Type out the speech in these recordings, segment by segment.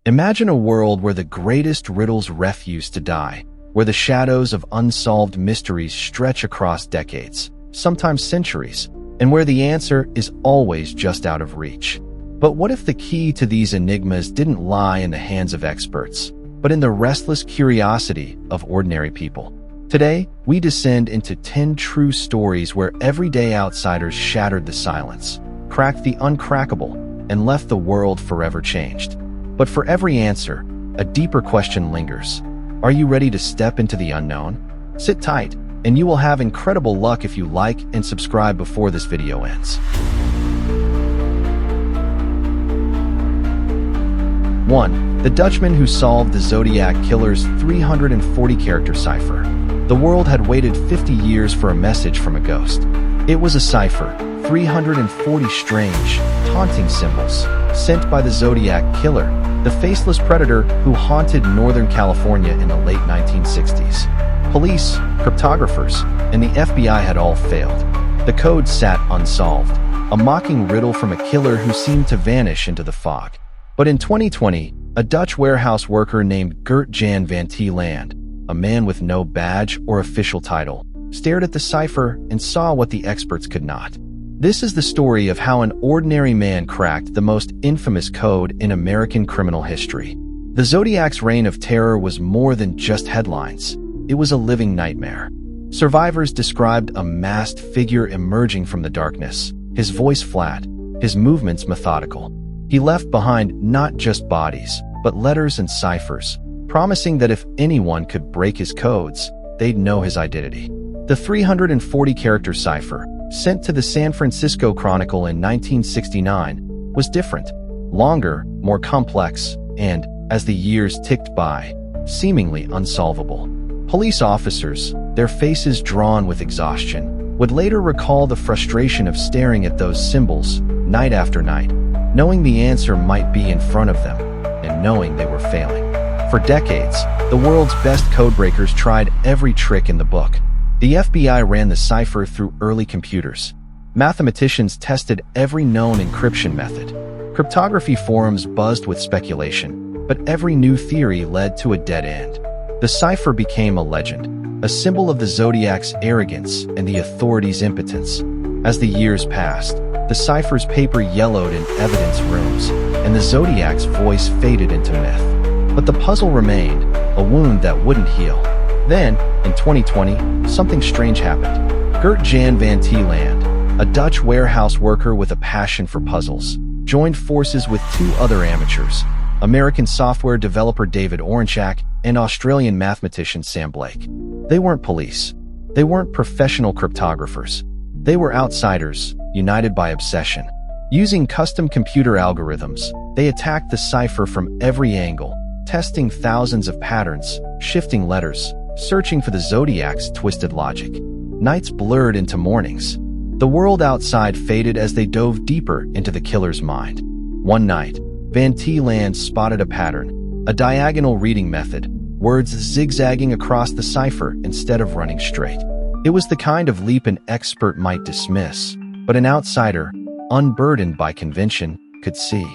Imagine a world where the greatest riddles refuse to die, where the shadows of unsolved mysteries stretch across decades, sometimes centuries, and where the answer is always just out of reach. But what if the key to these enigmas didn't lie in the hands of experts, but in the restless curiosity of ordinary people? Today, we descend into 10 true stories where everyday outsiders shattered the silence, cracked the uncrackable, and left the world forever changed. But for every answer, a deeper question lingers. Are you ready to step into the unknown? Sit tight, and you will have incredible luck if you like and subscribe before this video ends. 1. The Dutchman who solved the Zodiac Killer's 340-character cipher. The world had waited 50 years for a message from a ghost. It was a cipher, 340 strange, taunting symbols, sent by the Zodiac Killer, the faceless predator who haunted Northern California in the late 1960s. Police, cryptographers, and the FBI had all failed. The code sat unsolved, a mocking riddle from a killer who seemed to vanish into the fog. But in 2020, a Dutch warehouse worker named Gert-Jan van Tieland, a man with no badge or official title, stared at the cipher and saw what the experts could not. This is the story of how an ordinary man cracked the most infamous code in American criminal history. The Zodiac's reign of terror was more than just headlines. It was a living nightmare. Survivors described a masked figure emerging from the darkness, his voice flat, his movements methodical. He left behind not just bodies, but letters and ciphers, promising that if anyone could break his codes, they'd know his identity. The 340-character cipher, sent to the San Francisco Chronicle in 1969, was different, longer, more complex, and, as the years ticked by, seemingly unsolvable. Police officers, their faces drawn with exhaustion, would later recall the frustration of staring at those symbols, night after night, knowing the answer might be in front of them, and knowing they were failing. For decades, the world's best codebreakers tried every trick in the book. The FBI ran the cipher through early computers. Mathematicians tested every known encryption method. Cryptography forums buzzed with speculation, but every new theory led to a dead end. The cipher became a legend, a symbol of the Zodiac's arrogance and the authorities' impotence. As the years passed, the cipher's paper yellowed in evidence rooms, and the Zodiac's voice faded into myth. But the puzzle remained, a wound that wouldn't heal. Then, in 2020, something strange happened. Gert-Jan van Tieland, a Dutch warehouse worker with a passion for puzzles, joined forces with two other amateurs, American software developer David Oranchak and Australian mathematician Sam Blake. They weren't police. They weren't professional cryptographers. They were outsiders, united by obsession. Using custom computer algorithms, they attacked the cipher from every angle, testing thousands of patterns, shifting letters, searching for the Zodiac's twisted logic. Nights blurred into mornings. The world outside faded as they dove deeper into the killer's mind. One night, Van Tieland spotted a pattern, a diagonal reading method, words zigzagging across the cipher instead of running straight. It was the kind of leap an expert might dismiss, but an outsider, unburdened by convention, could see.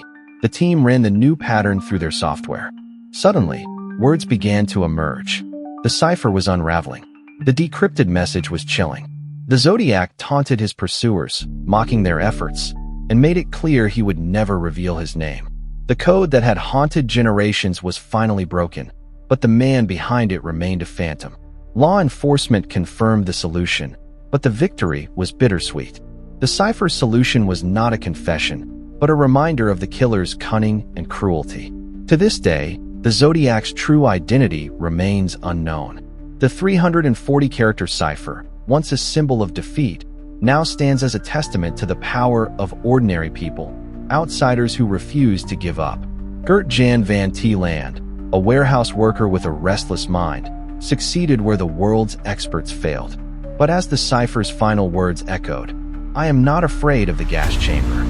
The team ran the new pattern through their software. Suddenly, words began to emerge. The cipher was unraveling. The decrypted message was chilling. The Zodiac taunted his pursuers, mocking their efforts, and made it clear he would never reveal his name. The code that had haunted generations was finally broken, but the man behind it remained a phantom. Law enforcement confirmed the solution, but the victory was bittersweet. The cipher's solution was not a confession, but a reminder of the killer's cunning and cruelty. To this day, the Zodiac's true identity remains unknown. The 340-character cipher, once a symbol of defeat, now stands as a testament to the power of ordinary people, outsiders who refuse to give up. Gert-Jan van Tieland, a warehouse worker with a restless mind, succeeded where the world's experts failed. But as the cipher's final words echoed, "I am not afraid of the gas chamber,"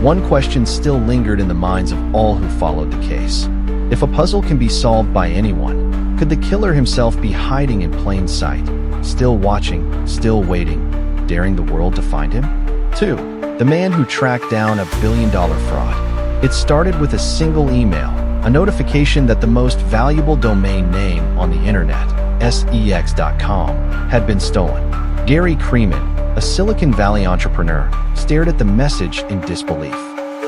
one question still lingered in the minds of all who followed the case. If a puzzle can be solved by anyone, could the killer himself be hiding in plain sight, still watching, still waiting, daring the world to find him? 2. The man who tracked down a billion-dollar fraud. It started with a single email, a notification that the most valuable domain name on the internet, sex.com, had been stolen. Gary Creeman, a Silicon Valley entrepreneur, stared at the message in disbelief.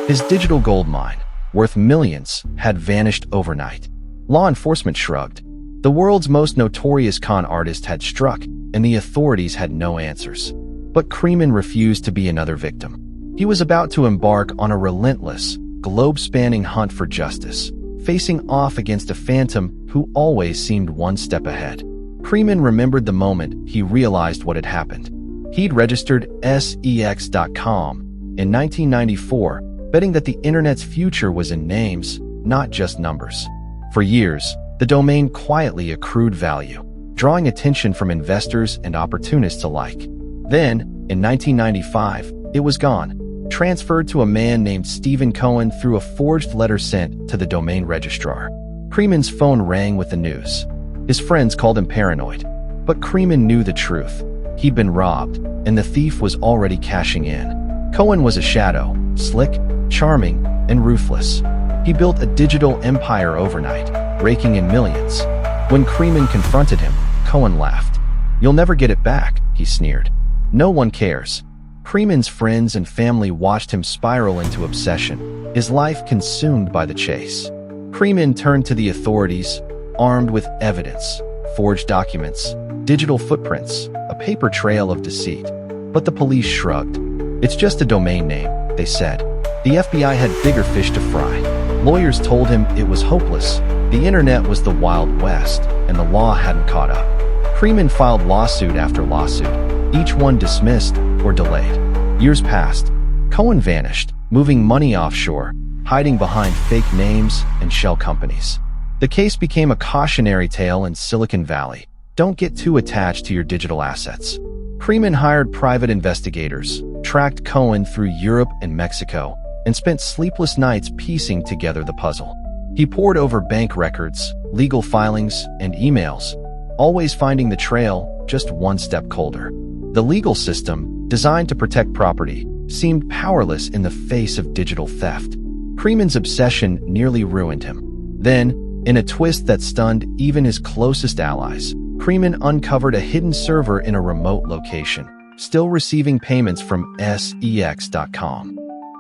His digital goldmine, worth millions, had vanished overnight. Law enforcement shrugged. The world's most notorious con artist had struck, and the authorities had no answers. But Creeman refused to be another victim. He was about to embark on a relentless, globe-spanning hunt for justice, facing off against a phantom who always seemed one step ahead. Creeman remembered the moment he realized what had happened. He'd registered sex.com in 1994, betting that the internet's future was in names, not just numbers. For years, the domain quietly accrued value, drawing attention from investors and opportunists alike. Then, in 1995, it was gone, transferred to a man named Stephen Cohen through a forged letter sent to the domain registrar. Creeman's phone rang with the news. His friends called him paranoid. But Creeman knew the truth. He'd been robbed, and the thief was already cashing in. Cohen was a shadow, slick, charming, and ruthless. He built a digital empire overnight, raking in millions. When Creeman confronted him, Cohen laughed. "You'll never get it back," he sneered. "No one cares." Creeman's friends and family watched him spiral into obsession, his life consumed by the chase. Creeman turned to the authorities, armed with evidence, forged documents, digital footprints, a paper trail of deceit. But the police shrugged. "It's just a domain name," they said. The FBI had bigger fish to fry. Lawyers told him it was hopeless. The internet was the Wild West, and the law hadn't caught up. Creeman filed lawsuit after lawsuit, each one dismissed or delayed. Years passed. Cohen vanished, moving money offshore, hiding behind fake names and shell companies. The case became a cautionary tale in Silicon Valley. Don't get too attached to your digital assets. Creeman hired private investigators, tracked Cohen through Europe and Mexico, and spent sleepless nights piecing together the puzzle. He pored over bank records, legal filings, and emails, always finding the trail just one step colder. The legal system, designed to protect property, seemed powerless in the face of digital theft. Creeman's obsession nearly ruined him. Then, in a twist that stunned even his closest allies, Creeman uncovered a hidden server in a remote location, still receiving payments from sex.com.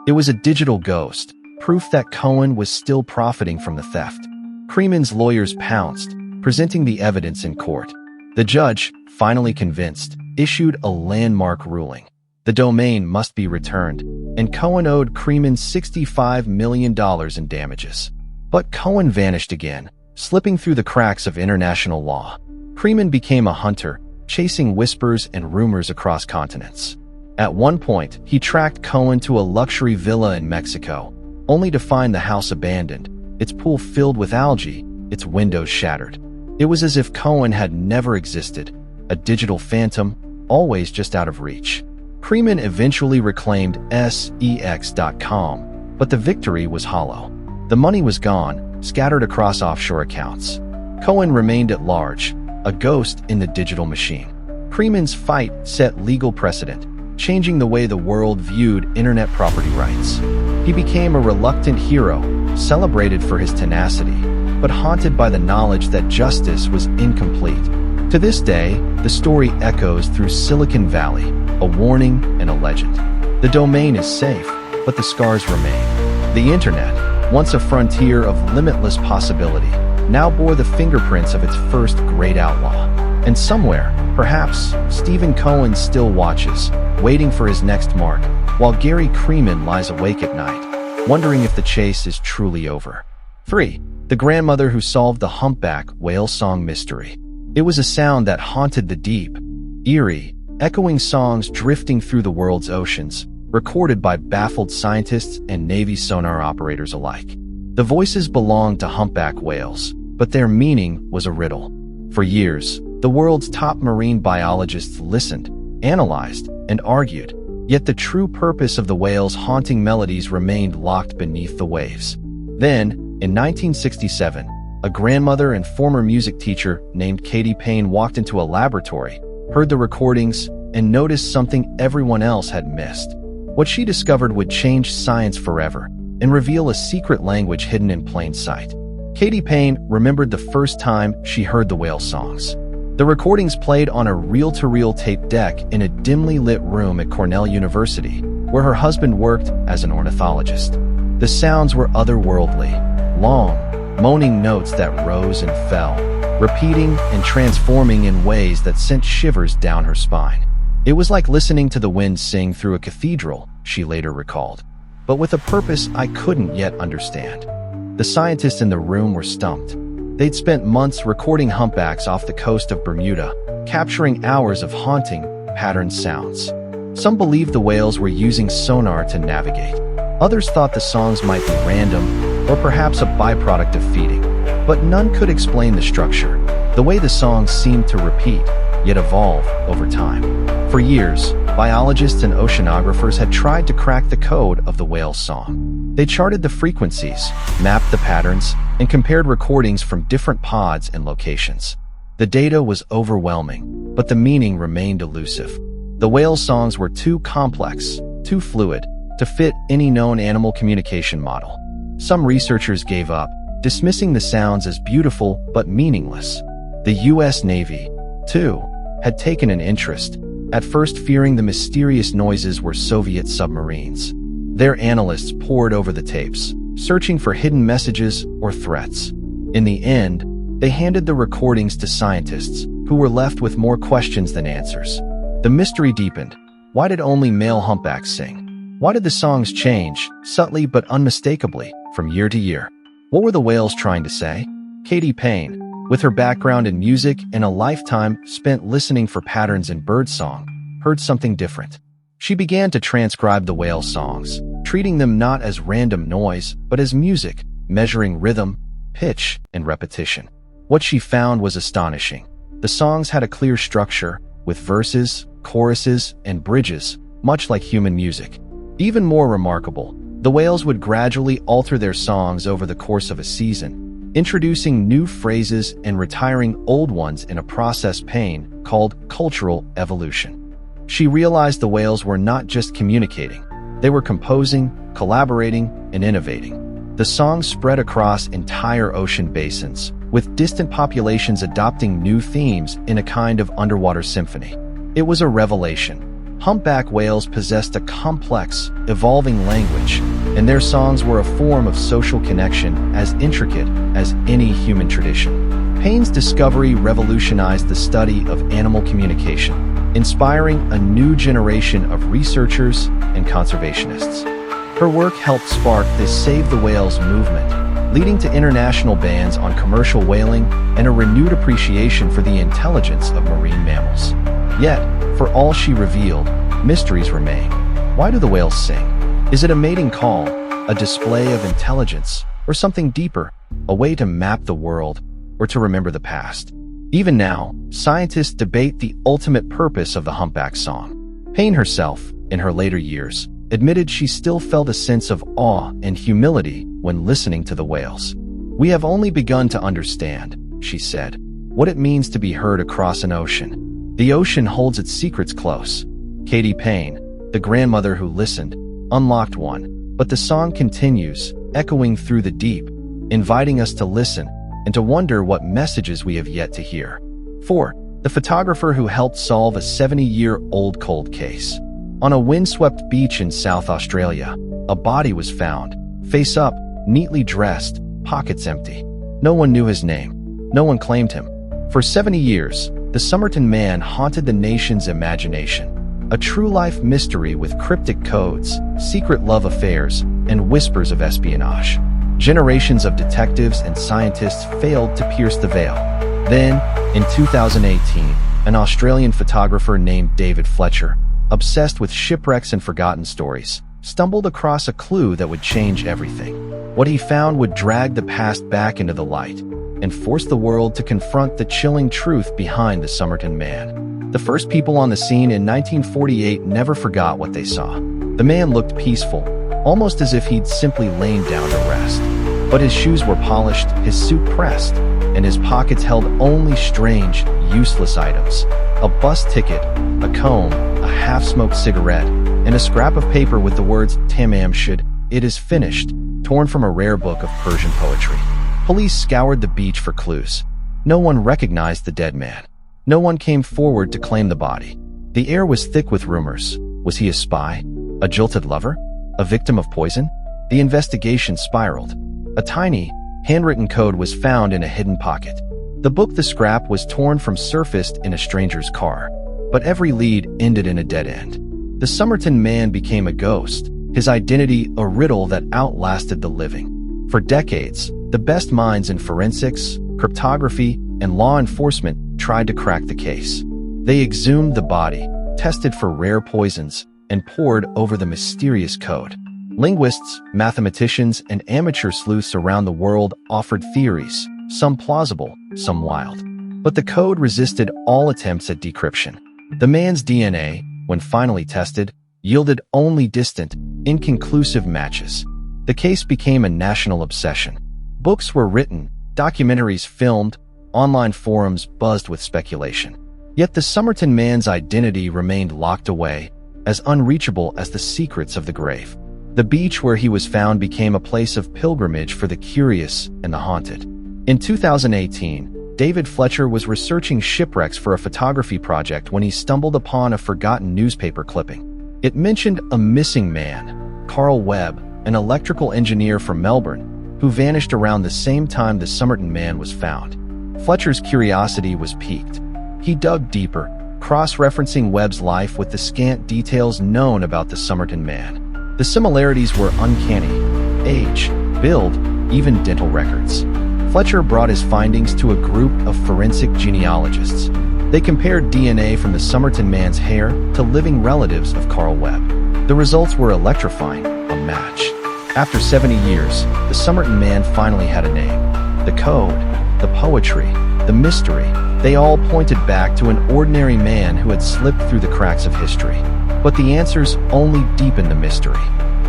It was a digital ghost, proof that Cohen was still profiting from the theft. Creeman's lawyers pounced, presenting the evidence in court. The judge, finally convinced, issued a landmark ruling. The domain must be returned, and Cohen owed Creeman $65 million in damages. But Cohen vanished again, slipping through the cracks of international law. Creeman became a hunter, chasing whispers and rumors across continents. At one point, he tracked Cohen to a luxury villa in Mexico, only to find the house abandoned, its pool filled with algae, its windows shattered. It was as if Cohen had never existed, a digital phantom, always just out of reach. Creeman eventually reclaimed sex.com, but the victory was hollow. The money was gone, scattered across offshore accounts. Cohen remained at large, a ghost in the digital machine. Creeman's fight set legal precedent, changing the way the world viewed internet property rights. He became a reluctant hero, celebrated for his tenacity, but haunted by the knowledge that justice was incomplete. To this day, the story echoes through Silicon Valley, a warning and a legend. The domain is safe, but the scars remain. The internet, once a frontier of limitless possibility, now bore the fingerprints of its first great outlaw. And somewhere, perhaps, Stephen Cohen still watches, waiting for his next mark, while Gary Creeman lies awake at night, wondering if the chase is truly over. 3. The grandmother who solved the humpback whale song mystery. It was a sound that haunted the deep, eerie, echoing songs drifting through the world's oceans, recorded by baffled scientists and Navy sonar operators alike. The voices belonged to humpback whales, but their meaning was a riddle. For years, the world's top marine biologists listened, analyzed, and argued, yet the true purpose of the whale's haunting melodies remained locked beneath the waves. Then, in 1967, a grandmother and former music teacher named Katie Payne walked into a laboratory, heard the recordings, and noticed something everyone else had missed. What she discovered would change science forever and reveal a secret language hidden in plain sight. Katie Payne remembered the first time she heard the whale songs. The recordings played on a reel-to-reel tape deck in a dimly lit room at Cornell University, where her husband worked as an ornithologist. The sounds were otherworldly, long, moaning notes that rose and fell, repeating and transforming in ways that sent shivers down her spine. It was like listening to the wind sing through a cathedral, she later recalled, but with a purpose I couldn't yet understand. The scientists in the room were stumped. They'd spent months recording humpbacks off the coast of Bermuda, capturing hours of haunting, patterned sounds. Some believed the whales were using sonar to navigate. Others thought the songs might be random, or perhaps a byproduct of feeding. But none could explain the structure, the way the songs seemed to repeat, yet evolve over time. For years, biologists and oceanographers had tried to crack the code of the whale's song. They charted the frequencies, mapped the patterns, and compared recordings from different pods and locations. The data was overwhelming, but the meaning remained elusive. The whale's songs were too complex, too fluid, to fit any known animal communication model. Some researchers gave up, dismissing the sounds as beautiful but meaningless. The U.S. Navy, too, had taken an interest, at first fearing the mysterious noises were Soviet submarines. Their analysts pored over the tapes, searching for hidden messages or threats. In the end, they handed the recordings to scientists, who were left with more questions than answers. The mystery deepened. Why did only male humpbacks sing? Why did the songs change, subtly but unmistakably, from year to year? What were the whales trying to say? Katie Payne, with her background in music and a lifetime spent listening for patterns in birdsong, heard something different. She began to transcribe the whale songs, treating them not as random noise, but as music, measuring rhythm, pitch, and repetition. What she found was astonishing. The songs had a clear structure, with verses, choruses, and bridges, much like human music. Even more remarkable, the whales would gradually alter their songs over the course of a season, introducing new phrases and retiring old ones in a process Payne called cultural evolution. She realized the whales were not just communicating, they were composing, collaborating, and innovating. The songs spread across entire ocean basins, with distant populations adopting new themes in a kind of underwater symphony. It was a revelation. Humpback whales possessed a complex, evolving language, and their songs were a form of social connection as intricate as any human tradition. Payne's discovery revolutionized the study of animal communication, inspiring a new generation of researchers and conservationists. Her work helped spark the Save the Whales movement, leading to international bans on commercial whaling and a renewed appreciation for the intelligence of marine mammals. Yet, for all she revealed, mysteries remain. Why do the whales sing? Is it a mating call, a display of intelligence, or something deeper, a way to map the world, or to remember the past? Even now, scientists debate the ultimate purpose of the humpback song. Payne herself, in her later years, admitted she still felt a sense of awe and humility when listening to the whales. "We have only begun to understand," she said, "what it means to be heard across an ocean. The ocean holds its secrets close." Katie Payne, the grandmother who listened, unlocked one, but the song continues, echoing through the deep, inviting us to listen and to wonder what messages we have yet to hear. 4. The photographer who helped solve a 70-year-old cold case. On a windswept beach in South Australia, a body was found, face up, neatly dressed, pockets empty. No one knew his name. No one claimed him. For 70 years, the Somerton man haunted the nation's imagination. A true-life mystery with cryptic codes, secret love affairs, and whispers of espionage. Generations of detectives and scientists failed to pierce the veil. Then, in 2018, an Australian photographer named David Fletcher, obsessed with shipwrecks and forgotten stories, stumbled across a clue that would change everything. What he found would drag the past back into the light and force the world to confront the chilling truth behind the Somerton man. The first people on the scene in 1948 never forgot what they saw. The man looked peaceful, almost as if he'd simply lain down to rest. But his shoes were polished, his suit pressed, and his pockets held only strange, useless items. A bus ticket, a comb, a half-smoked cigarette, and a scrap of paper with the words "Tamam Shud, it is finished," torn from a rare book of Persian poetry. Police scoured the beach for clues. No one recognized the dead man. No one came forward to claim the body. The air was thick with rumors. Was he a spy? A jilted lover? A victim of poison? The investigation spiraled. A tiny, handwritten code was found in a hidden pocket. The book the scrap was torn from surfaced in a stranger's car. But every lead ended in a dead end. The Somerton man became a ghost, his identity a riddle that outlasted the living. For decades, the best minds in forensics, cryptography, and law enforcement tried to crack the case. They exhumed the body, tested for rare poisons, and pored over the mysterious code. Linguists, mathematicians, and amateur sleuths around the world offered theories, some plausible, some wild. But the code resisted all attempts at decryption. The man's DNA, when finally tested, yielded only distant, inconclusive matches. The case became a national obsession. Books were written, documentaries filmed, online forums buzzed with speculation. Yet the Somerton man's identity remained locked away, as unreachable as the secrets of the grave. The beach where he was found became a place of pilgrimage for the curious and the haunted. In 2018, David Fletcher was researching shipwrecks for a photography project when he stumbled upon a forgotten newspaper clipping. It mentioned a missing man, Carl Webb, an electrical engineer from Melbourne, who vanished around the same time the Somerton man was found. Fletcher's curiosity was piqued. He dug deeper, cross-referencing Webb's life with the scant details known about the Somerton man. The similarities were uncanny: age, build, even dental records. Fletcher brought his findings to a group of forensic genealogists. They compared DNA from the Somerton man's hair to living relatives of Carl Webb. The results were electrifying: a match. After 70 years, the Somerton man finally had a name. The code, the poetry, the mystery, they all pointed back to an ordinary man who had slipped through the cracks of history. But the answers only deepened the mystery.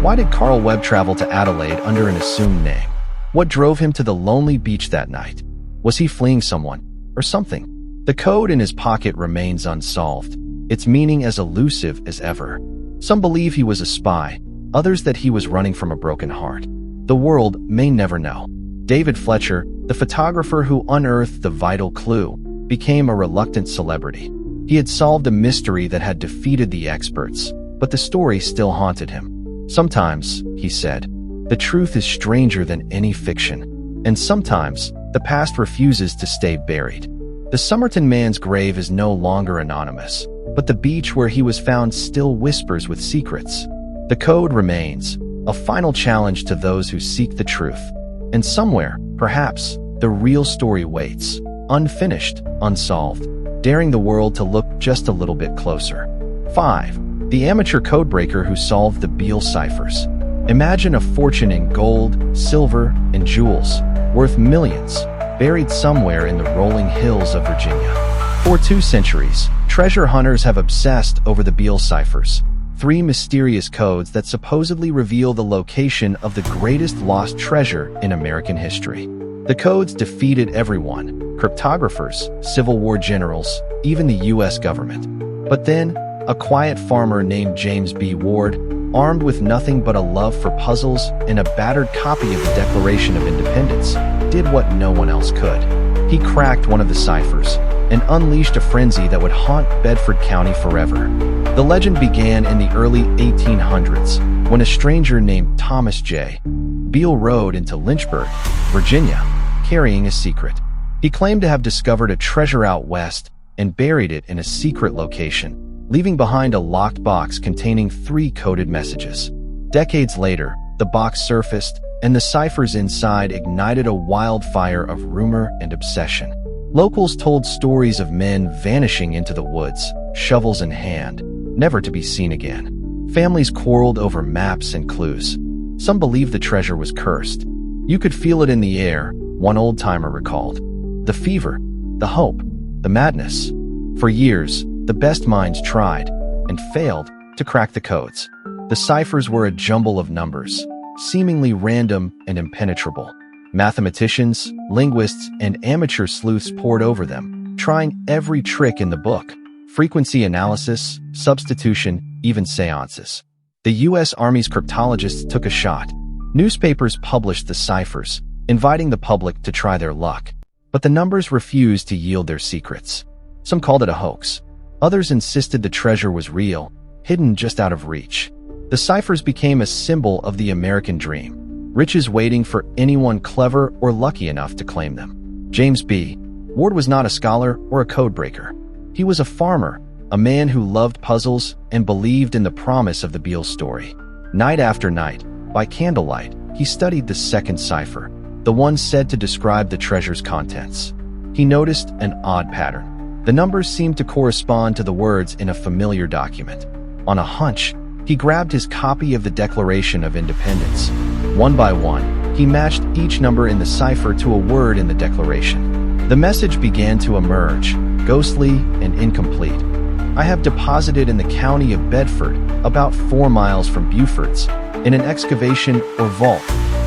Why did Carl Webb travel to Adelaide under an assumed name? What drove him to the lonely beach that night? Was he fleeing someone, or something? The code in his pocket remains unsolved, its meaning as elusive as ever. Some believe he was a spy, others that he was running from a broken heart. The world may never know. David Fletcher, the photographer who unearthed the vital clue, became a reluctant celebrity. He had solved a mystery that had defeated the experts, but the story still haunted him. Sometimes, he said, the truth is stranger than any fiction. And sometimes, the past refuses to stay buried. The Somerton man's grave is no longer anonymous, but the beach where he was found still whispers with secrets. The code remains, a final challenge to those who seek the truth. And somewhere, perhaps, the real story waits, unfinished, unsolved, daring the world to look just a little bit closer. 5. The amateur codebreaker who solved the Beale ciphers. Imagine a fortune in gold, silver, and jewels, worth millions, buried somewhere in the rolling hills of Virginia. For 2 centuries, treasure hunters have obsessed over the Beale ciphers, 3 mysterious codes that supposedly reveal the location of the greatest lost treasure in American history. The codes defeated everyone: cryptographers, Civil War generals, even the U.S. government. But then, a quiet farmer named James B. Ward, armed with nothing but a love for puzzles and a battered copy of the Declaration of Independence, did what no one else could. He cracked one of the ciphers and unleashed a frenzy that would haunt Bedford County forever. The legend began in the early 1800s, when a stranger named Thomas J. Beale rode into Lynchburg, Virginia, carrying a secret. He claimed to have discovered a treasure out west and buried it in a secret location, leaving behind a locked box containing 3 coded messages. Decades later, the box surfaced, and the ciphers inside ignited a wildfire of rumor and obsession. Locals told stories of men vanishing into the woods, shovels in hand, never to be seen again. Families quarreled over maps and clues. Some believed the treasure was cursed. You could feel it in the air, one old-timer recalled. The fever, the hope, the madness. For years, the best minds tried, and failed, to crack the codes. The ciphers were a jumble of numbers, seemingly random and impenetrable. Mathematicians, linguists, and amateur sleuths pored over them, trying every trick in the book: frequency analysis, substitution, even seances. The U.S. Army's cryptologists took a shot. Newspapers published the ciphers, inviting the public to try their luck. But the numbers refused to yield their secrets. Some called it a hoax. Others insisted the treasure was real, hidden just out of reach. The ciphers became a symbol of the American dream, riches waiting for anyone clever or lucky enough to claim them. James B. Ward was not a scholar or a codebreaker. He was a farmer, a man who loved puzzles and believed in the promise of the Beale story. Night after night, by candlelight, he studied the second cipher, the one said to describe the treasure's contents. He noticed an odd pattern. The numbers seemed to correspond to the words in a familiar document. On a hunch, he grabbed his copy of the Declaration of Independence. One by one, he matched each number in the cipher to a word in the Declaration. The message began to emerge, ghostly and incomplete. I have deposited in the county of Bedford, about 4 miles from Beaufort's, in an excavation or vault,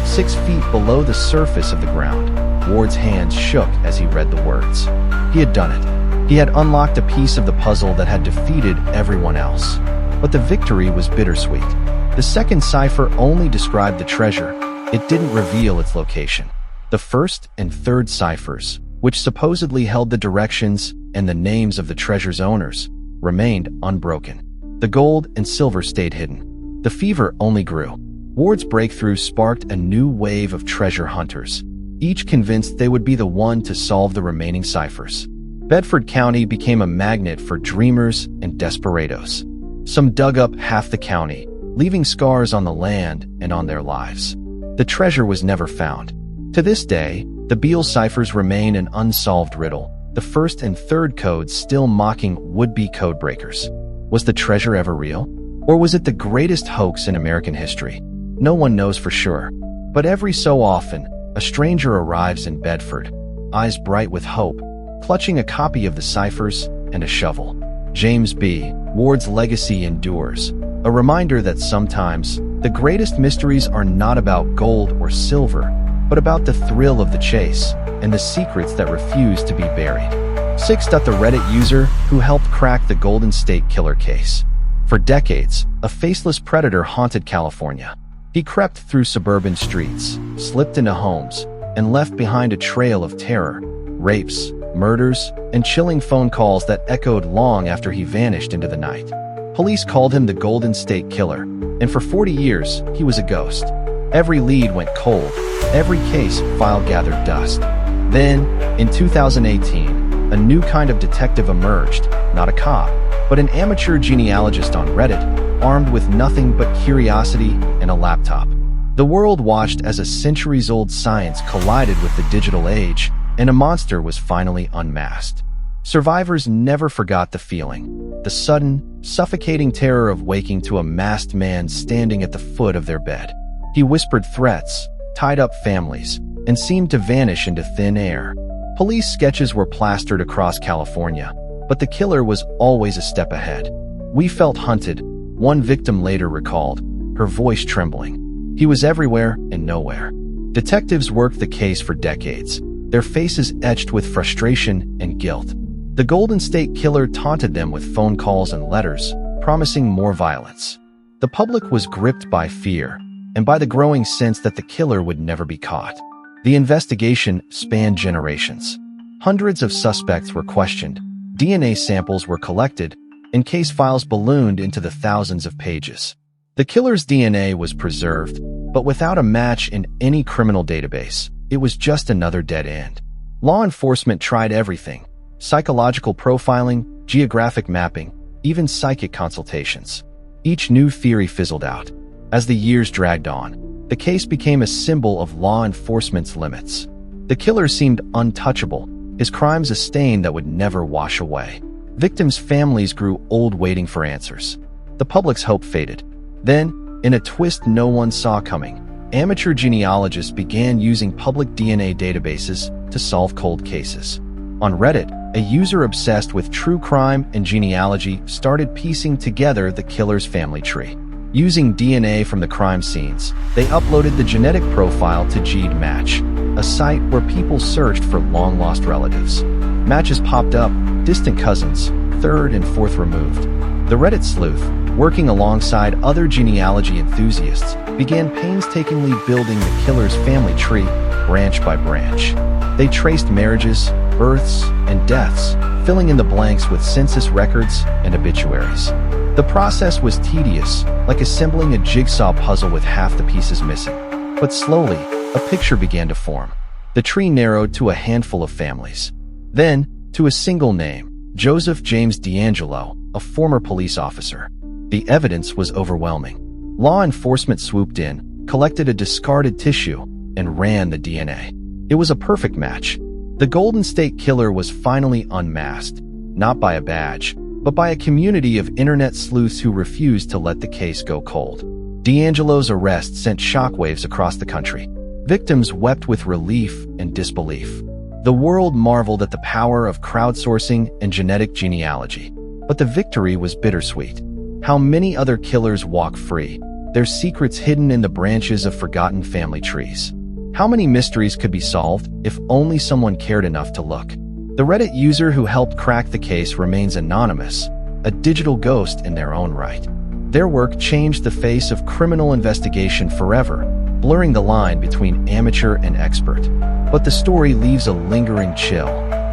6 feet below the surface of the ground. Ward's hands shook as he read the words. He had done it. He had unlocked a piece of the puzzle that had defeated everyone else. But the victory was bittersweet. The second cipher only described the treasure. It didn't reveal its location. The first and third ciphers, which supposedly held the directions and the names of the treasure's owners, remained unbroken. The gold and silver stayed hidden. The fever only grew. Ward's breakthrough sparked a new wave of treasure hunters, each convinced they would be the one to solve the remaining ciphers. Bedford County became a magnet for dreamers and desperados. Some dug up half the county, leaving scars on the land and on their lives. The treasure was never found. To this day, the Beale ciphers remain an unsolved riddle, the first and third codes still mocking would-be codebreakers. Was the treasure ever real? Or was it the greatest hoax in American history? No one knows for sure. But every so often, a stranger arrives in Bedford, eyes bright with hope, clutching a copy of the ciphers and a shovel. James B. Ward's legacy endures, a reminder that sometimes the greatest mysteries are not about gold or silver, but about the thrill of the chase and the secrets that refuse to be buried. 6. The Reddit user who helped crack the Golden State Killer case. For decades, a faceless predator haunted California. He crept through suburban streets, slipped into homes, and left behind a trail of terror, rapes, murders, and chilling phone calls that echoed long after he vanished into the night. Police called him the Golden State Killer, and for 40 years, he was a ghost. Every lead went cold, every case file gathered dust. Then, in 2018, a new kind of detective emerged, not a cop, but an amateur genealogist on Reddit, armed with nothing but curiosity and a laptop. The world watched as a centuries-old science collided with the digital age, and a monster was finally unmasked. Survivors never forgot the feeling, the sudden, suffocating terror of waking to a masked man standing at the foot of their bed. He whispered threats, tied up families, and seemed to vanish into thin air. Police sketches were plastered across California, but the killer was always a step ahead. We felt hunted, one victim later recalled, her voice trembling. He was everywhere and nowhere. Detectives worked the case for decades, their faces etched with frustration and guilt. The Golden State Killer taunted them with phone calls and letters, promising more violence. The public was gripped by fear, and by the growing sense that the killer would never be caught. The investigation spanned generations. Hundreds of suspects were questioned, DNA samples were collected, and case files ballooned into the thousands of pages. The killer's DNA was preserved, but without a match in any criminal database. It was just another dead end. Law enforcement tried everything: psychological profiling, geographic mapping, even psychic consultations. Each new theory fizzled out. As the years dragged on, the case became a symbol of law enforcement's limits. The killer seemed untouchable, his crimes a stain that would never wash away. Victims' families grew old waiting for answers. The public's hope faded. Then, in a twist no one saw coming, amateur genealogists began using public DNA databases to solve cold cases. On Reddit, a user obsessed with true crime and genealogy started piecing together the killer's family tree. Using DNA from the crime scenes, they uploaded the genetic profile to GeneMatch, a site where people searched for long-lost relatives. Matches popped up, distant cousins, third and fourth removed. The Reddit sleuth, working alongside other genealogy enthusiasts, began painstakingly building the killer's family tree, branch by branch. They traced marriages, births, and deaths, filling in the blanks with census records and obituaries. The process was tedious, like assembling a jigsaw puzzle with half the pieces missing. But slowly, a picture began to form. The tree narrowed to a handful of families. Then, to a single name, Joseph James D'Angelo, a former police officer. The evidence was overwhelming. Law enforcement swooped in, collected a discarded tissue, and ran the DNA. It was a perfect match. The Golden State Killer was finally unmasked, not by a badge, but by a community of internet sleuths who refused to let the case go cold. D'Angelo's arrest sent shockwaves across the country. Victims wept with relief and disbelief. The world marveled at the power of crowdsourcing and genetic genealogy. But the victory was bittersweet. How many other killers walk free, their secrets hidden in the branches of forgotten family trees? How many mysteries could be solved if only someone cared enough to look? The Reddit user who helped crack the case remains anonymous, a digital ghost in their own right. Their work changed the face of criminal investigation forever, blurring the line between amateur and expert. But the story leaves a lingering chill.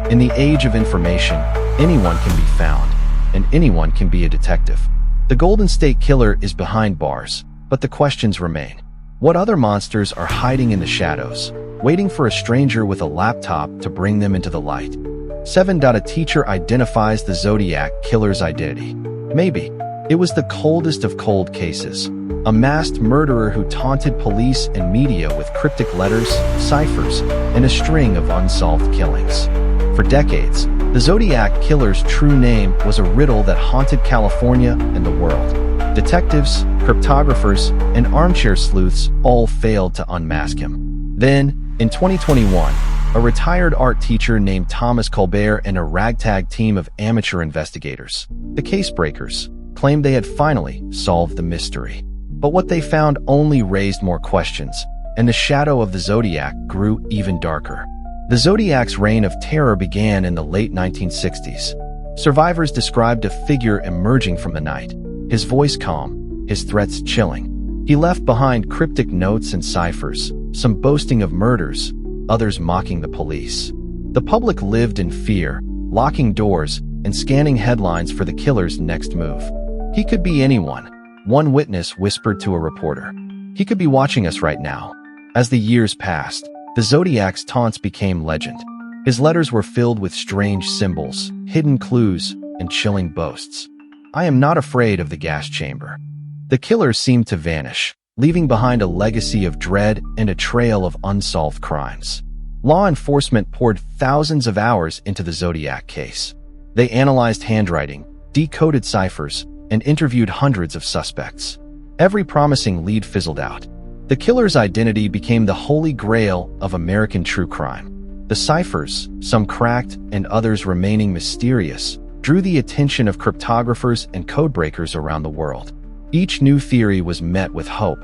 In the age of information, anyone can be found, and anyone can be a detective. The Golden State Killer is behind bars, but the questions remain. What other monsters are hiding in the shadows, waiting for a stranger with a laptop to bring them into the light? 7. A teacher identifies the Zodiac Killer's identity. Maybe. It was the coldest of cold cases. A masked murderer who taunted police and media with cryptic letters, ciphers, and a string of unsolved killings. For decades, the Zodiac Killer's true name was a riddle that haunted California and the world. Detectives, cryptographers, and armchair sleuths all failed to unmask him. Then, in 2021, a retired art teacher named Thomas Colbert and a ragtag team of amateur investigators, the Casebreakers, claimed they had finally solved the mystery. But what they found only raised more questions, and the shadow of the Zodiac grew even darker. The Zodiac's reign of terror began in the late 1960s. Survivors described a figure emerging from the night, his voice calm, his threats chilling. He left behind cryptic notes and ciphers, some boasting of murders, others mocking the police. The public lived in fear, locking doors and scanning headlines for the killer's next move. He could be anyone, one witness whispered to a reporter. He could be watching us right now. As the years passed, the Zodiac's taunts became legend. His letters were filled with strange symbols, hidden clues, and chilling boasts. I am not afraid of the gas chamber. The killer seemed to vanish, leaving behind a legacy of dread and a trail of unsolved crimes. Law enforcement poured thousands of hours into the Zodiac case. They analyzed handwriting, decoded ciphers, and interviewed hundreds of suspects. Every promising lead fizzled out. The killer's identity became the holy grail of American true crime. The ciphers, some cracked and others remaining mysterious, drew the attention of cryptographers and codebreakers around the world. Each new theory was met with hope,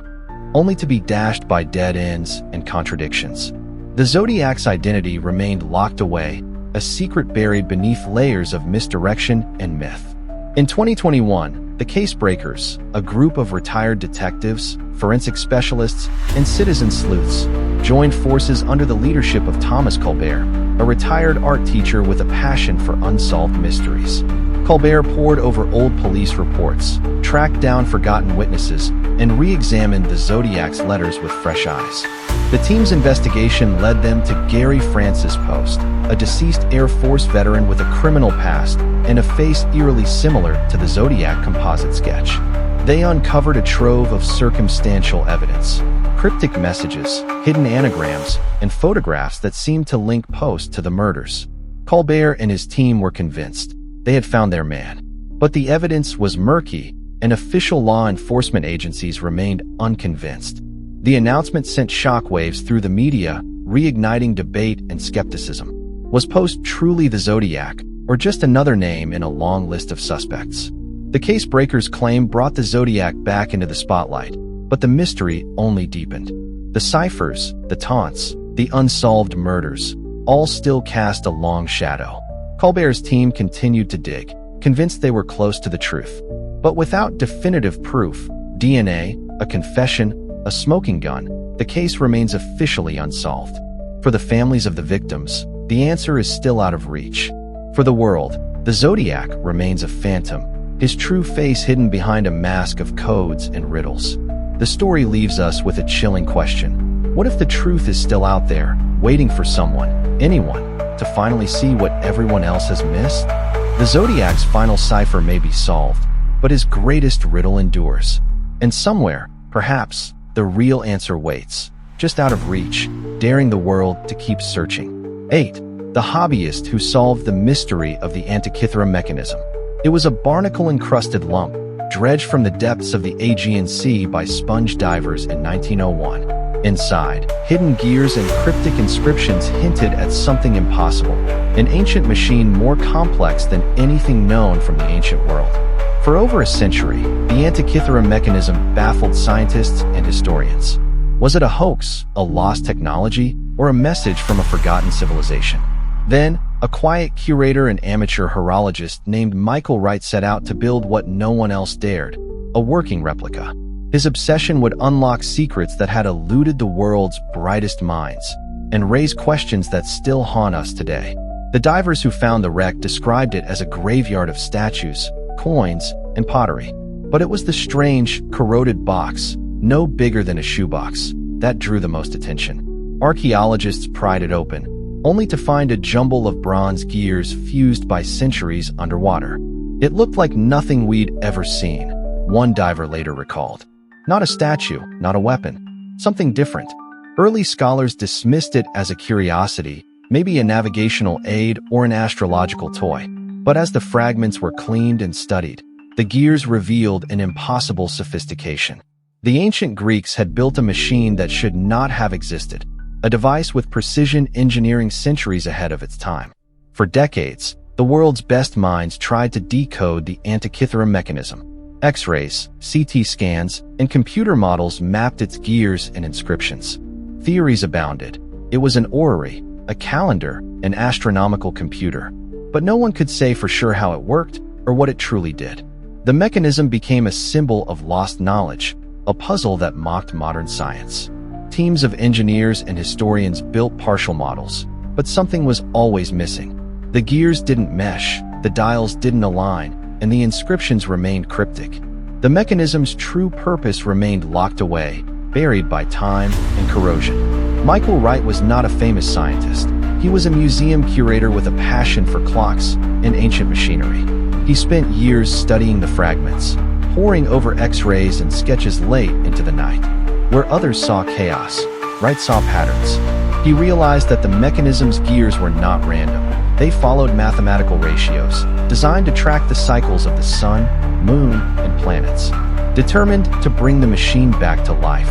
only to be dashed by dead ends and contradictions. The Zodiac's identity remained locked away, a secret buried beneath layers of misdirection and myth. In 2021, the Casebreakers, a group of retired detectives, forensic specialists, and citizen sleuths, joined forces under the leadership of Thomas Colbert, a retired art teacher with a passion for unsolved mysteries. Colbert pored over old police reports, tracked down forgotten witnesses, and re-examined the Zodiac's letters with fresh eyes. The team's investigation led them to Gary Francis Post, a deceased Air Force veteran with a criminal past and a face eerily similar to the Zodiac composite sketch. They uncovered a trove of circumstantial evidence, cryptic messages, hidden anagrams, and photographs that seemed to link Post to the murders. Colbert and his team were convinced they had found their man. But the evidence was murky, and official law enforcement agencies remained unconvinced. The announcement sent shockwaves through the media, reigniting debate and skepticism. Was Post truly the Zodiac, or just another name in a long list of suspects? The Casebreakers' claim brought the Zodiac back into the spotlight, but the mystery only deepened. The ciphers, the taunts, the unsolved murders, all still cast a long shadow. Colbert's team continued to dig, convinced they were close to the truth. But without definitive proof, DNA, a confession, a smoking gun, the case remains officially unsolved. For the families of the victims, the answer is still out of reach. For the world, the Zodiac remains a phantom, his true face hidden behind a mask of codes and riddles. The story leaves us with a chilling question. What if the truth is still out there, waiting for someone, anyone, to finally see what everyone else has missed? The Zodiac's final cipher may be solved, but his greatest riddle endures. And somewhere, perhaps, the real answer waits, just out of reach, daring the world to keep searching. 8. The hobbyist who solved the mystery of the Antikythera mechanism. It was a barnacle-encrusted lump, dredged from the depths of the Aegean Sea by sponge divers in 1901. Inside, hidden gears and cryptic inscriptions hinted at something impossible, an ancient machine more complex than anything known from the ancient world. For over a century, the Antikythera mechanism baffled scientists and historians. Was it a hoax, a lost technology, or a message from a forgotten civilization? Then, a quiet curator and amateur horologist named Michael Wright set out to build what no one else dared, a working replica. His obsession would unlock secrets that had eluded the world's brightest minds and raise questions that still haunt us today. The divers who found the wreck described it as a graveyard of statues, coins, and pottery. But it was the strange, corroded box, no bigger than a shoebox, that drew the most attention. Archaeologists pried it open, only to find a jumble of bronze gears fused by centuries underwater. It looked like nothing we'd ever seen, one diver later recalled. Not a statue, not a weapon, something different. Early scholars dismissed it as a curiosity, maybe a navigational aid or an astrological toy. But as the fragments were cleaned and studied, the gears revealed an impossible sophistication. The ancient Greeks had built a machine that should not have existed, a device with precision engineering centuries ahead of its time. For decades, the world's best minds tried to decode the Antikythera mechanism. X-rays, CT scans, and computer models mapped its gears and inscriptions. Theories abounded. It was an orrery, a calendar, an astronomical computer. But no one could say for sure how it worked or what it truly did. The mechanism became a symbol of lost knowledge, a puzzle that mocked modern science. Teams of engineers and historians built partial models, but something was always missing. The gears didn't mesh, the dials didn't align, and the inscriptions remained cryptic. The mechanism's true purpose remained locked away, buried by time and corrosion. Michael Wright was not a famous scientist. He was a museum curator with a passion for clocks and ancient machinery. He spent years studying the fragments, poring over X-rays and sketches late into the night. Where others saw chaos, Wright saw patterns. He realized that the mechanism's gears were not random. They followed mathematical ratios, designed to track the cycles of the sun, moon, and planets. Determined to bring the machine back to life,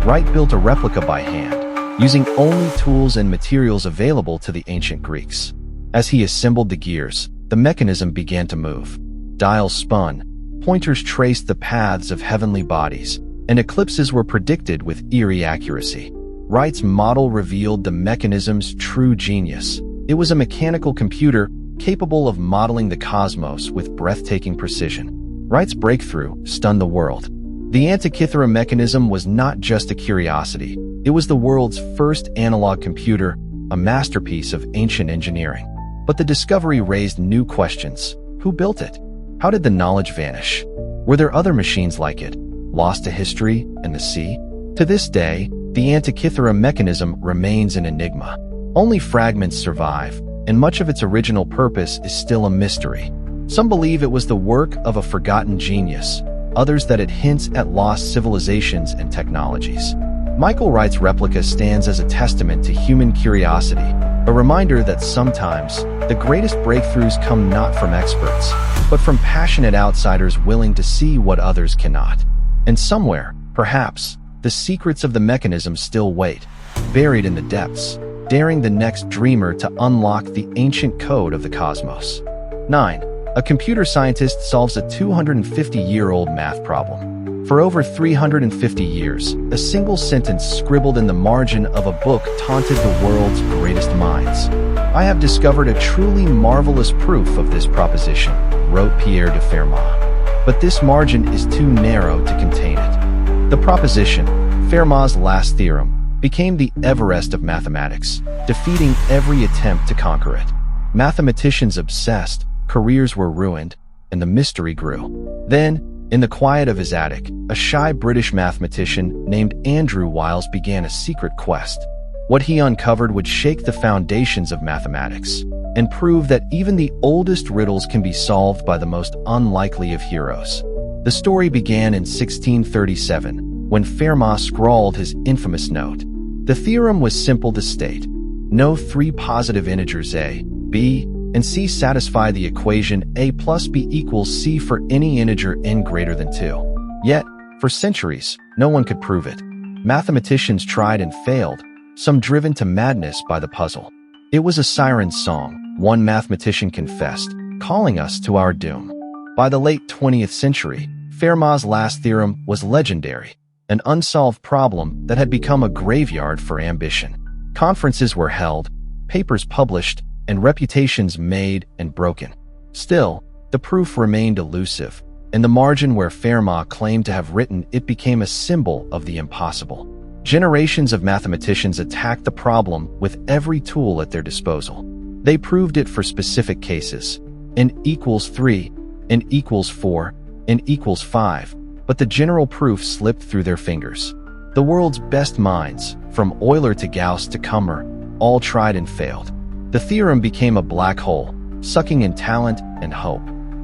Wright built a replica by hand, using only tools and materials available to the ancient Greeks. As he assembled the gears, the mechanism began to move. Dials spun, pointers traced the paths of heavenly bodies, and eclipses were predicted with eerie accuracy. Wright's model revealed the mechanism's true genius. It was a mechanical computer capable of modeling the cosmos with breathtaking precision. Wright's breakthrough stunned the world. The Antikythera mechanism was not just a curiosity. It was the world's first analog computer, a masterpiece of ancient engineering. But the discovery raised new questions. Who built it? How did the knowledge vanish? Were there other machines like it, lost to history and the sea? To this day, the Antikythera mechanism remains an enigma. Only fragments survive, and much of its original purpose is still a mystery. Some believe it was the work of a forgotten genius, others that it hints at lost civilizations and technologies. Michael Wright's replica stands as a testament to human curiosity, a reminder that sometimes the greatest breakthroughs come not from experts, but from passionate outsiders willing to see what others cannot. And somewhere, perhaps, the secrets of the mechanism still wait, buried in the depths, daring the next dreamer to unlock the ancient code of the cosmos. 9. A computer scientist solves a 250-year-old math problem. For over 350 years, a single sentence scribbled in the margin of a book taunted the world's greatest minds. "I have discovered a truly marvelous proof of this proposition," wrote Pierre de Fermat. But this margin is too narrow to contain it. The proposition, Fermat's last theorem, became the Everest of mathematics, defeating every attempt to conquer it. Mathematicians obsessed, careers were ruined, and the mystery grew. Then, in the quiet of his attic, a shy British mathematician named Andrew Wiles began a secret quest. What he uncovered would shake the foundations of mathematics and prove that even the oldest riddles can be solved by the most unlikely of heroes. The story began in 1637, when Fermat scrawled his infamous note. The theorem was simple to state. No three positive integers a, b, and c satisfy the equation a plus b equals c for any integer n greater than 2. Yet, for centuries, no one could prove it. Mathematicians tried and failed, some driven to madness by the puzzle. It was a siren's song, one mathematician confessed, calling us to our doom. By the late 20th century, Fermat's last theorem was legendary, an unsolved problem that had become a graveyard for ambition. Conferences were held, papers published, and reputations made and broken. Still, the proof remained elusive, and the margin where Fermat claimed to have written it became a symbol of the impossible. Generations of mathematicians attacked the problem with every tool at their disposal. They proved it for specific cases. N equals 3, N equals 4, N equals 5, but the general proof slipped through their fingers. The world's best minds, from Euler to Gauss to Kummer, all tried and failed. The theorem became a black hole, sucking in talent and hope.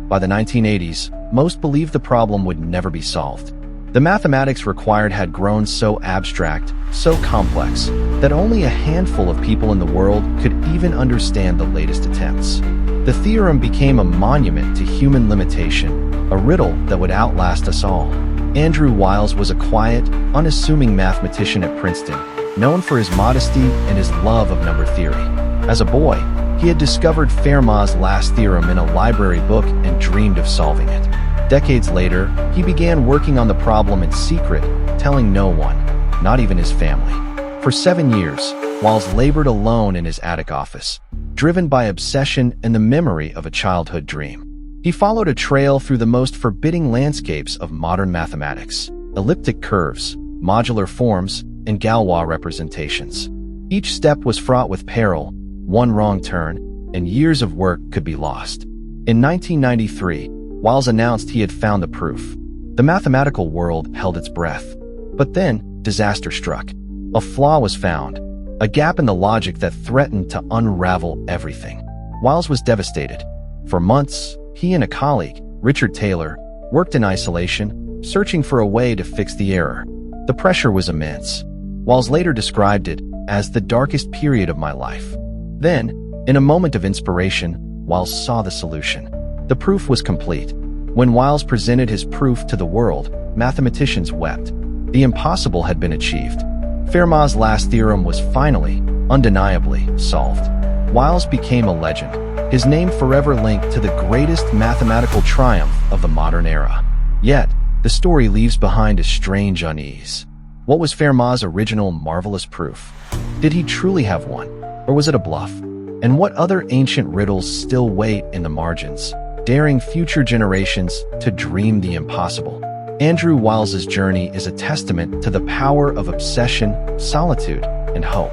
By the 1980s, most believed the problem would never be solved. The mathematics required had grown so abstract, so complex, that only a handful of people in the world could even understand the latest attempts. The theorem became a monument to human limitation, a riddle that would outlast us all. Andrew Wiles was a quiet, unassuming mathematician at Princeton, known for his modesty and his love of number theory. As a boy, he had discovered Fermat's last theorem in a library book and dreamed of solving it. Decades later, he began working on the problem in secret, telling no one, not even his family. For 7 years, Wiles labored alone in his attic office, driven by obsession and the memory of a childhood dream. He followed a trail through the most forbidding landscapes of modern mathematics: elliptic curves, modular forms, and Galois representations. Each step was fraught with peril. One wrong turn, and years of work could be lost. In 1993, Wiles announced he had found the proof. The mathematical world held its breath. But then, disaster struck. A flaw was found, a gap in the logic that threatened to unravel everything. Wiles was devastated. For months, he and a colleague, Richard Taylor, worked in isolation, searching for a way to fix the error. The pressure was immense. Wiles later described it as the darkest period of my life. Then, in a moment of inspiration, Wiles saw the solution. The proof was complete. When Wiles presented his proof to the world, mathematicians wept. The impossible had been achieved. Fermat's last theorem was finally, undeniably, solved. Wiles became a legend, his name forever linked to the greatest mathematical triumph of the modern era. Yet, the story leaves behind a strange unease. What was Fermat's original marvelous proof? Did he truly have one? Or was it a bluff? And what other ancient riddles still wait in the margins, daring future generations to dream the impossible? Andrew Wiles's journey is a testament to the power of obsession, solitude, and hope.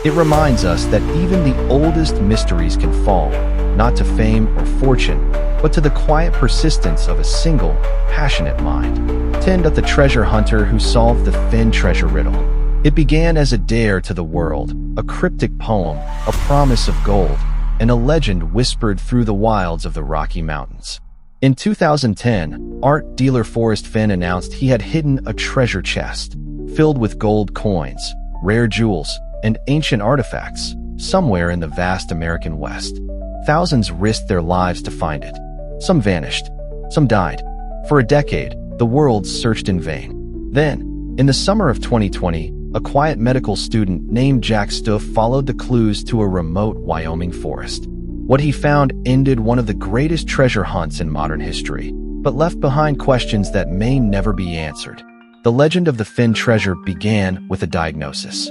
It reminds us that even the oldest mysteries can fall, not to fame or fortune, but to the quiet persistence of a single, passionate mind. Tend at the treasure hunter who solved the Finn treasure riddle. It began as a dare to the world, a cryptic poem, a promise of gold, and a legend whispered through the wilds of the Rocky Mountains. In 2010, art dealer Forrest Fenn announced he had hidden a treasure chest, filled with gold coins, rare jewels, and ancient artifacts, somewhere in the vast American West. Thousands risked their lives to find it. Some vanished. Some died. For a decade, the world searched in vain. Then, in the summer of 2020, a quiet medical student named Jack Stuff followed the clues to a remote Wyoming forest. What he found ended one of the greatest treasure hunts in modern history, but left behind questions that may never be answered. The legend of the Finn treasure began with a diagnosis.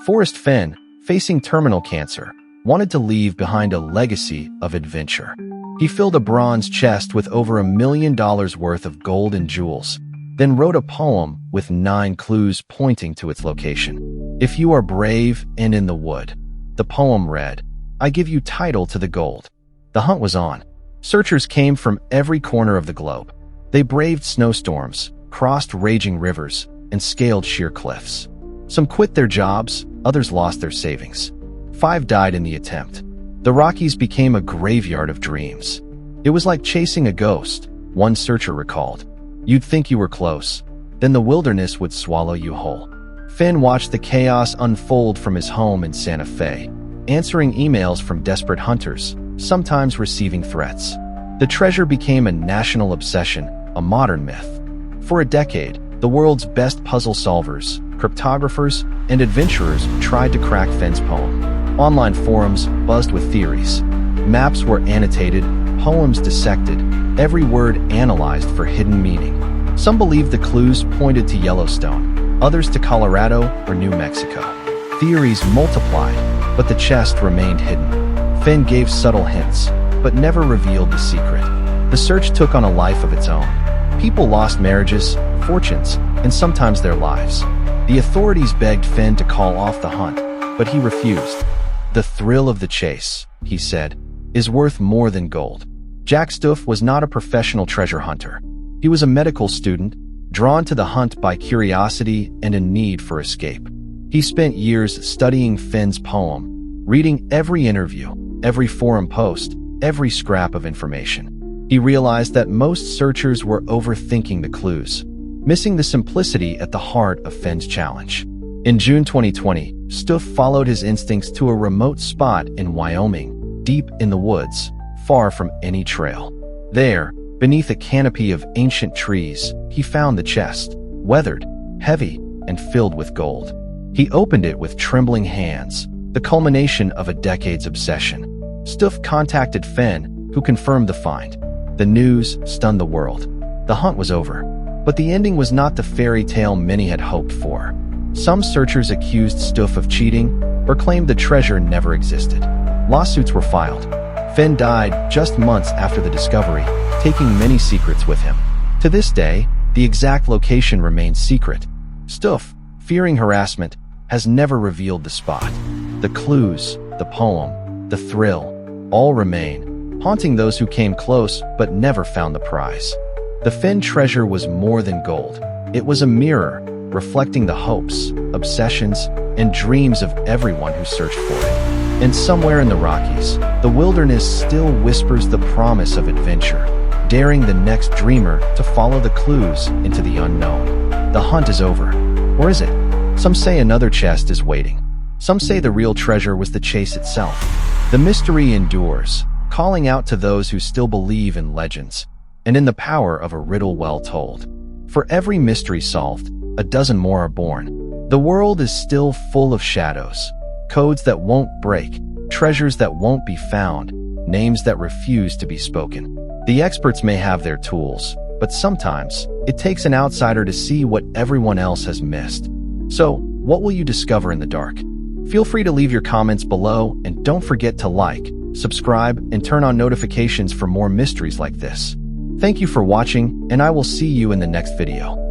Forrest Fenn, facing terminal cancer, wanted to leave behind a legacy of adventure. He filled a bronze chest with over $1 million worth of gold and jewels, then wrote a poem with 9 clues pointing to its location. If you are brave and in the wood. The poem read, I give you title to the gold. The hunt was on. Searchers came from every corner of the globe. They braved snowstorms, crossed raging rivers, and scaled sheer cliffs. Some quit their jobs, others lost their savings. 5 died in the attempt. The Rockies became a graveyard of dreams. It was like chasing a ghost, one searcher recalled. You'd think you were close, then the wilderness would swallow you whole. Finn watched the chaos unfold from his home in Santa Fe, answering emails from desperate hunters, sometimes receiving threats. The treasure became a national obsession, a modern myth. For a decade, the world's best puzzle solvers, cryptographers, and adventurers tried to crack Finn's poem. Online forums buzzed with theories. Maps were annotated, poems dissected, every word analyzed for hidden meaning. Some believed the clues pointed to Yellowstone, others to Colorado or New Mexico. Theories multiplied, but the chest remained hidden. Finn gave subtle hints, but never revealed the secret. The search took on a life of its own. People lost marriages, fortunes, and sometimes their lives. The authorities begged Finn to call off the hunt, but he refused. The thrill of the chase, he said, is worth more than gold. Jack Stuff was not a professional treasure hunter. He was a medical student, drawn to the hunt by curiosity and a need for escape. He spent years studying Finn's poem, reading every interview, every forum post, every scrap of information. He realized that most searchers were overthinking the clues, missing the simplicity at the heart of Finn's challenge. In June 2020, Stuff followed his instincts to a remote spot in Wyoming, deep in the woods, far from any trail. There, beneath a canopy of ancient trees, he found the chest, weathered, heavy, and filled with gold. He opened it with trembling hands, the culmination of a decade's obsession. Stuff contacted Finn, who confirmed the find. The news stunned the world. The hunt was over. But the ending was not the fairy tale many had hoped for. Some searchers accused Stuff of cheating or claimed the treasure never existed. Lawsuits were filed. Finn died just months after the discovery, taking many secrets with him. To this day, the exact location remains secret. Stuff, fearing harassment, has never revealed the spot. The clues, the poem, the thrill, all remain, haunting those who came close but never found the prize. The Finn treasure was more than gold. It was a mirror, reflecting the hopes, obsessions, and dreams of everyone who searched for it. And somewhere in the Rockies, the wilderness still whispers the promise of adventure, daring the next dreamer to follow the clues into the unknown. The hunt is over. Or is it? Some say another chest is waiting. Some say the real treasure was the chase itself. The mystery endures, calling out to those who still believe in legends and in the power of a riddle well told. For every mystery solved, a dozen more are born. The world is still full of shadows, codes that won't break, treasures that won't be found, names that refuse to be spoken. The experts may have their tools, but sometimes it takes an outsider to see what everyone else has missed. So, what will you discover in the dark? Feel free to leave your comments below, and don't forget to like, subscribe, and turn on notifications for more mysteries like this. Thank you for watching, and I will see you in the next video.